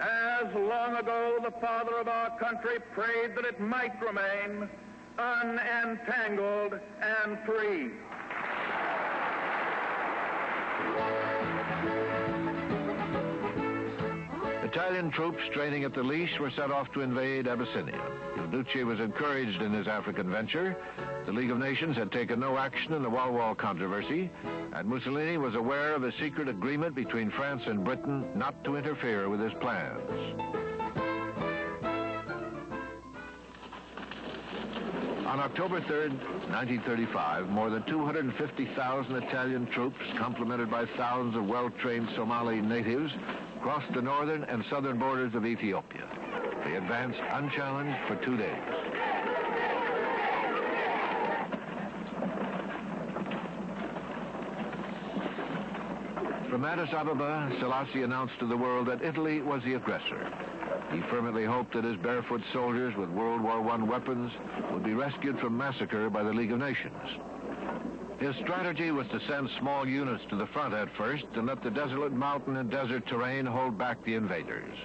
as long ago the father of our country prayed that it might remain unentangled and free. Italian troops training at the leash were set off to invade Abyssinia. Il Duce was encouraged in his African venture. The League of Nations had taken no action in the Wall controversy, and Mussolini was aware of a secret agreement between France and Britain not to interfere with his plans. On October 3rd, 1935, more than 250,000 Italian troops, complemented by thousands of well-trained Somali natives, crossed the northern and southern borders of Ethiopia. They advanced unchallenged for 2 days. From Addis Ababa, Selassie announced to the world that Italy was the aggressor. He fervently hoped that his barefoot soldiers with World War I weapons would be rescued from massacre by the League of Nations. His strategy was to send small units to the front at first and let the desolate mountain and desert terrain hold back the invaders.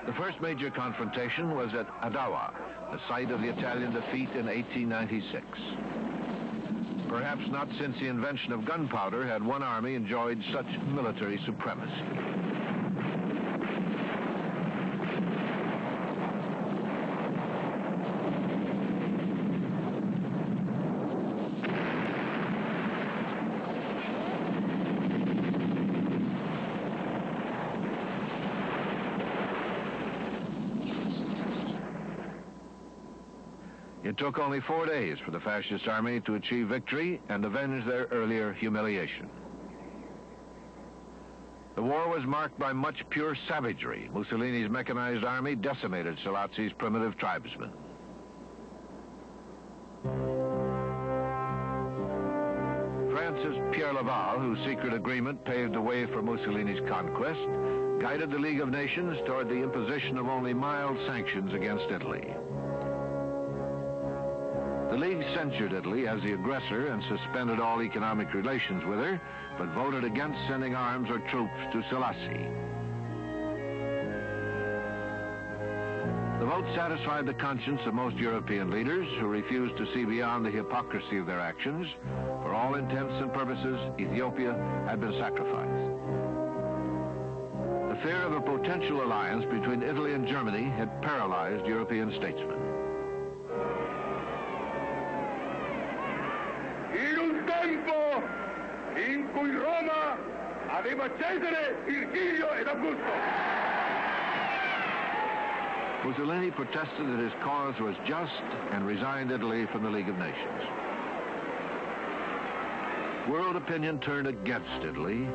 The first major confrontation was at Adawa, the site of the Italian defeat in 1896. Perhaps not since the invention of gunpowder had one army enjoyed such military supremacy. It took only 4 days for the fascist army to achieve victory and avenge their earlier humiliation. The war was marked by much pure savagery. Mussolini's mechanized army decimated Selassie's primitive tribesmen. France's Pierre Laval, whose secret agreement paved the way for Mussolini's conquest, guided the League of Nations toward the imposition of only mild sanctions against Italy. The League censured Italy as the aggressor and suspended all economic relations with her, but voted against sending arms or troops to Selassie. The vote satisfied the conscience of most European leaders who refused to see beyond the hypocrisy of their actions. For all intents and purposes, Ethiopia had been sacrificed. The fear of a potential alliance between Italy and Germany had paralyzed European statesmen. In un tempo in cui Roma aveva Cesare, Virgilio ed Augusto. Mussolini protested that his cause was just and resigned Italy from the League of Nations. World opinion turned against Italy.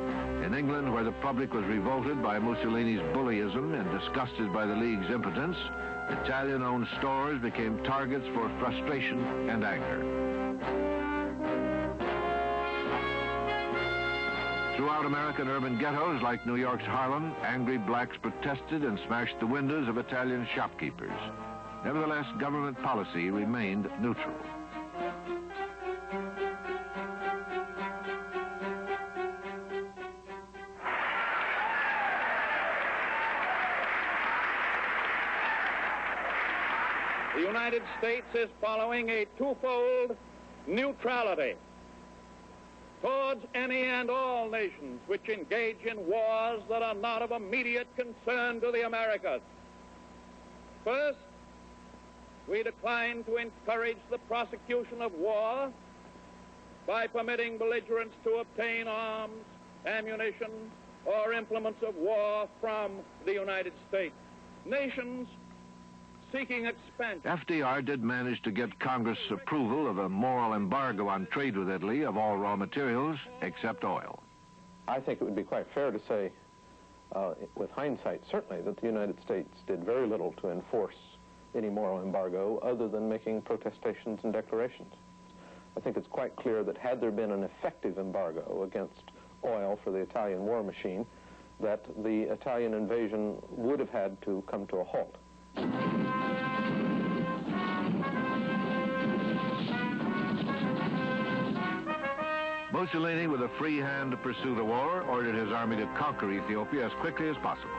In England, where the public was revolted by Mussolini's bullyism and disgusted by the League's impotence, Italian-owned stores became targets for frustration and anger. Throughout American urban ghettos like New York's Harlem, angry blacks protested and smashed the windows of Italian shopkeepers. Nevertheless, government policy remained neutral. The United States is following a twofold neutrality towards any and all nations which engage in wars that are not of immediate concern to the Americas. First, we decline to encourage the prosecution of war by permitting belligerents to obtain arms, ammunition, or implements of war from the United States. Nations seeking expansion. FDR did manage to get Congress approval of a moral embargo on trade with Italy of all raw materials except oil. I think it would be quite fair to say, with hindsight certainly, that the United States did very little to enforce any moral embargo other than making protestations and declarations. I think it's quite clear that had there been an effective embargo against oil for the Italian war machine, that the Italian invasion would have had to come to a halt. Mussolini, with a free hand to pursue the war, ordered his army to conquer Ethiopia as quickly as possible.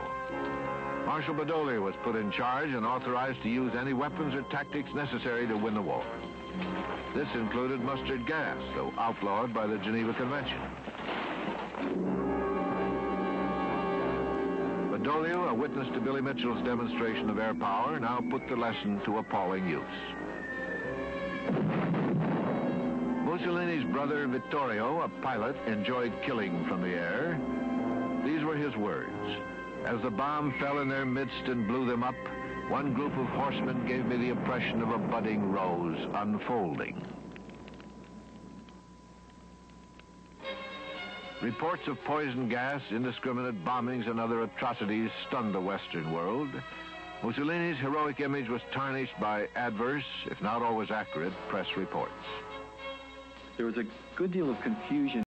Marshal Badoglio was put in charge and authorized to use any weapons or tactics necessary to win the war. This included mustard gas, though outlawed by the Geneva Convention. Badoglio, a witness to Billy Mitchell's demonstration of air power, now put the lesson to appalling use. Mussolini's brother Vittorio, a pilot, enjoyed killing from the air. These were his words. As the bomb fell in their midst and blew them up, one group of horsemen gave me the impression of a budding rose unfolding. Reports of poison gas, indiscriminate bombings, and other atrocities stunned the Western world. Mussolini's heroic image was tarnished by adverse, if not always accurate, press reports. There was a good deal of confusion